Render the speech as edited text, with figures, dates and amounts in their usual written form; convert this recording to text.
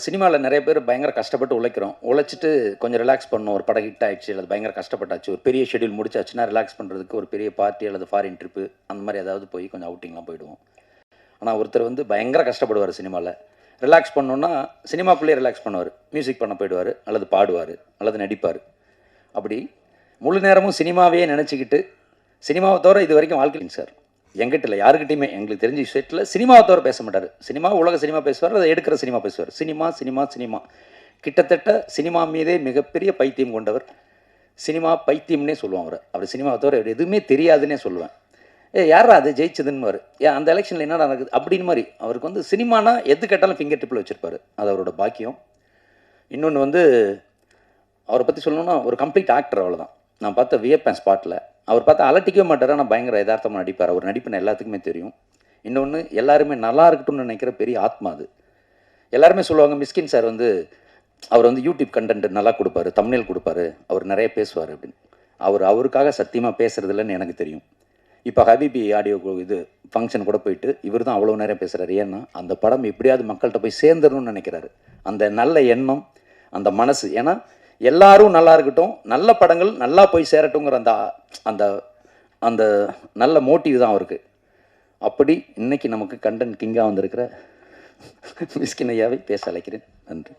சினிமாவில் நிறைய பேர் பயங்கர கஷ்டப்பட்டு உழைக்கிறோம். உழைச்சிட்டு கொஞ்சம் ரிலாக்ஸ் பண்ணணும். ஒரு படம் ஹிட் ஆயிடுச்சு அல்லது பயங்கர கஷ்டப்பட்டாச்சு. ஒரு பெரிய ஷெட்யூல் முடிச்சாச்சுன்னா ரிலாக்ஸ் பண்ணுறதுக்கு ஒரு பெரிய பார்ட்டி அல்லது ஃபாரின் ட்ரிப்பு அந்த மாதிரி ஏதாவது போய் கொஞ்சம் அவுட்டிங்லாம் போயிடுவோம். ஆனால் ஒருத்தர் வந்து பயங்கர கஷ்டப்படுவார் சினிமாவில். ரிலாக்ஸ் பண்ணணுன்னா சினிமாக்குள்ளேயே ரிலாக்ஸ் பண்ணுவார். மியூசிக் பண்ண போயிடுவார், அல்லது பாடுவார், அல்லது நடிப்பார். அப்படி முழு நேரமும் சினிமாவே நினச்சிக்கிட்டு சினிமாவை தவிர இது வரைக்கும் வாழ்க்கைங்க சார். எங்கிட்ட இல்லை, யாருக்கிட்டையுமே எங்களுக்கு தெரிஞ்ச விஷயத்தில் சினிமாவை தவிர பேச மாட்டார். சினிமா உலக சினிமா பேசுவார், அதை எடுக்கிற சினிமா பேசுவார். சினிமா சினிமா சினிமா கிட்டத்தட்ட சினிமா மீதே மிகப்பெரிய பைத்தியம் கொண்டவர். சினிமா பைத்தியம்னே சொல்லுவாங்க அவர். அவர் சினிமாவை தவிர எதுவுமே தெரியாதுன்னே சொல்லுவேன். யாரா அது ஜெயிச்சதுன்னு அந்த எலெக்ஷனில் என்ன நடக்குது அப்படின்னு மாதிரி அவருக்கு வந்து சினிமானா எது கேட்டாலும் ஃபிங்கர் டிப்பில் வச்சுருப்பார். அது அவரோட பாக்கியம். இன்னொன்று வந்து அவரை பற்றி சொல்லணும்னா ஒரு கம்ப்ளீட் ஆக்டர், அவ்வளோதான். நான் பார்த்த வியப்பேன் ஸ்பாட்டில். அவர் பார்த்தா அலட்டிக்கவே மாட்டார், ஆனால் பயங்கர யதார்த்தமாக நடிப்பார். அவர் நடிப்புன்னு எல்லாத்துக்குமே தெரியும். இன்னொன்று எல்லாருமே நல்லா இருக்கட்டும்னு நினைக்கிற பெரிய ஆத்மா அது. எல்லாருமே சொல்லுவாங்க மிஸ்கின் சார் வந்து அவர் வந்து யூடியூப் கண்டென்ட் நல்லா கொடுப்பாரு, தம்ப்நெயில் கொடுப்பாரு, அவர் நிறைய பேசுவார் அப்படின்னு. அவருக்காக சத்தியமாக பேசுகிறதில்லன்னு எனக்கு தெரியும். இப்போ ஹபிபி ஆடியோ இது ஃபங்க்ஷன் கூட போயிட்டு இவர் தான் அவ்வளோ நேரம் பேசுகிறாரு. ஏன்னா அந்த படம் எப்படியாவது மக்கள்கிட்ட போய் சேர்ந்துடணும்னு நினைக்கிறாரு. அந்த நல்ல எண்ணம், அந்த மனசு. ஏன்னா எல்லாரும் நல்லா இருக்கட்டும், நல்ல படங்கள் நல்லா போய் சேரட்டுங்கிற அந்த அந்த அந்த நல்ல மோட்டிவ் தான் அவருக்கு. அப்படி இன்னைக்கு நமக்கு கண்டென்ட் கிங்காக வந்திருக்கிற மிஸ்கின் ஐயாவை பேச அழைக்கிறேன். நன்றி.